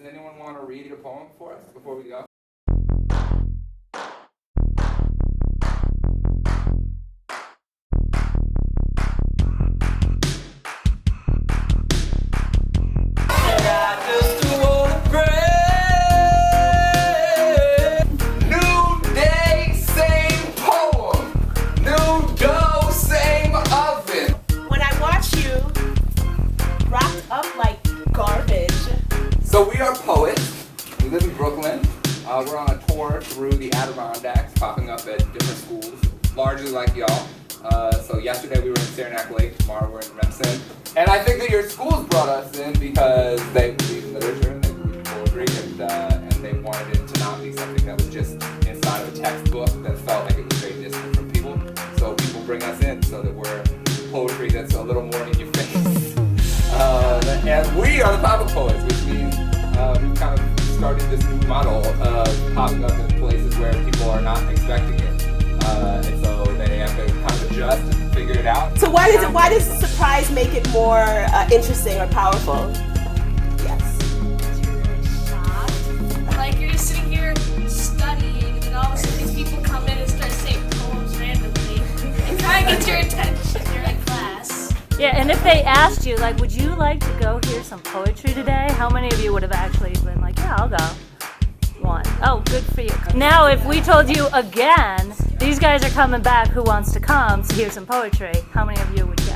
anyone want to read a poem for us before we go? So we are poets. We live in Brooklyn. We're on a tour through the Adirondacks, popping up at different schools, largely like y'all. So yesterday we were in Saranac Lake, tomorrow we're in Remsen. And I think that your schools brought us in because they believe in literature and they believe in poetry, and they wanted it to not be something that was just inside of a textbook that felt like it was very distant from people. So people bring us in so that we're poetry that's a little more in your face. And we are the Pop-Up Poets, which means we've kind of started this new model of popping up in places where people are not expecting it. And so they have to kind of adjust and figure it out. So why does the surprise make it more interesting or powerful? Yes. You're really shocked. Like you're just sitting here studying, and then all of a sudden these people come in and start saying poems randomly. It kind of gets your attention. You're in class. Yeah, and if they asked you, like, would you like to go hear some poetry today? How many of you would have actually been like, yeah, I'll go? One. Oh, good for you. Now, if we told you again, these guys are coming back, who wants to come to hear some poetry? How many of you would go?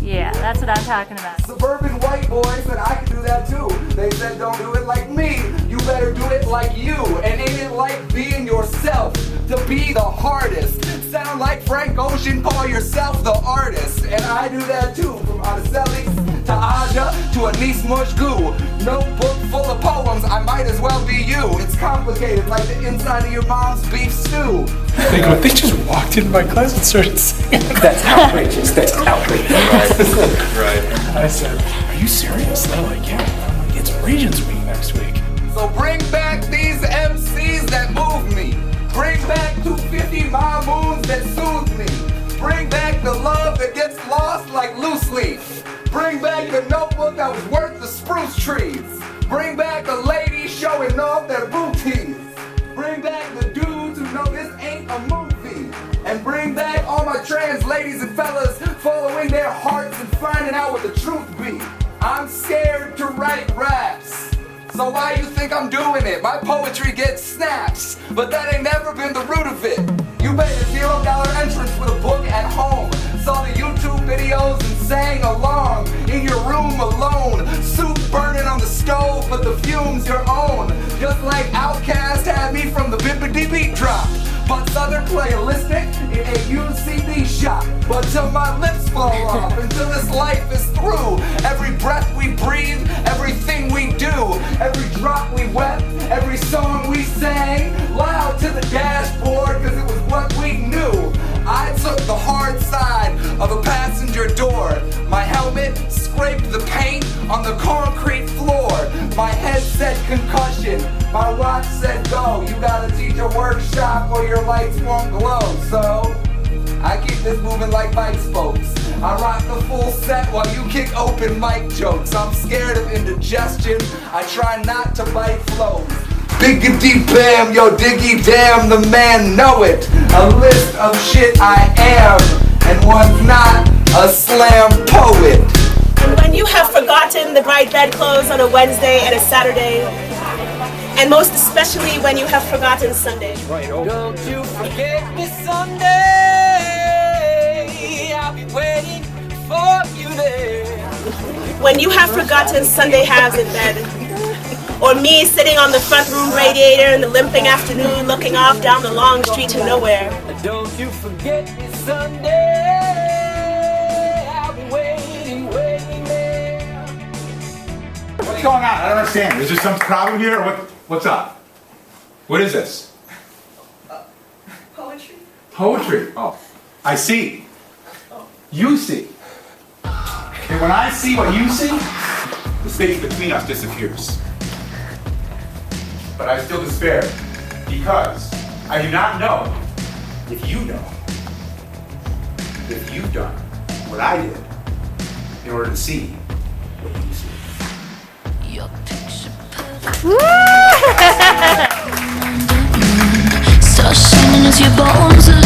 Yeah, that's what I'm talking about. Suburban white boys said I could do that too. They said don't do it like me, you better do it like you. And ain't it like being yourself to be the hardest? Sound like Frank Ocean, call yourself the artist. And I do that too, from Araceli to Aja to Anise Mushgu. Notebook full of poems, I might as well be you. It's complicated like the inside of your mom's beef stew. They go, they just walked into my class and started singing. That's outrageous, that's outrageous. Right. I said, are you serious? They're like, yeah. I'm like, it's Regents Week next week. So bring back these MCs that move me. Bring back 250 moons that soothe me. Bring back the love that gets lost like loose leaf. Bring back the notebook that was worth the spruce trees. Bring back the ladies showing off their booties. Bring back the dudes who know this ain't a movie. And bring back all my trans ladies and fellas following their hearts and finding out what the truth be. I'm scared to write raps. So why you think I'm doing it? My poetry gets snaps, but that ain't never been the root of it. You paid a $0 entrance with a book at home, saw the YouTube videos and sang along in your room alone. Soup burning on the stove, but the fumes your own. Just like Outkast had me from the bippity beat drop. But Southern playalistic in a UCB shop. But till my lips fall off, until this life is through. Every breath we breathe, everything we do, every drop we wept, every song we sang, loud to the dashboard, cause it was what we knew. I took the hard side of a passenger door. My helmet scraped the paint on the concrete floor. My head said concussion, my watch said go. You gotta teach a workshop or your lights won't glow. So I keep this moving like bike spokes. I rock the full set while you kick open mic jokes. I'm scared of indigestion, I try not to bite flows. Biggity bam, yo diggy damn, the man know it. A list of shit I am, and one's not a slam poet. And when you have forgotten the bright bedclothes on a Wednesday and a Saturday, and most especially when you have forgotten Sunday. Don't you forget me Sunday, I'll be waiting for you there. When you have forgotten Sunday halves in bed, or me sitting on the front room radiator in the limping afternoon looking off down the long street to nowhere. Don't you forget me Sunday, I'll be waiting there. What's going on? I don't understand. Is there some problem here? What's up? What is this? Poetry? Poetry. Oh, I see. You see. And when I see what you see, the space between us disappears. But I still despair because I do not know if you know if you've done what I did in order to see what you see. Your picture perfect. Start shining as your bones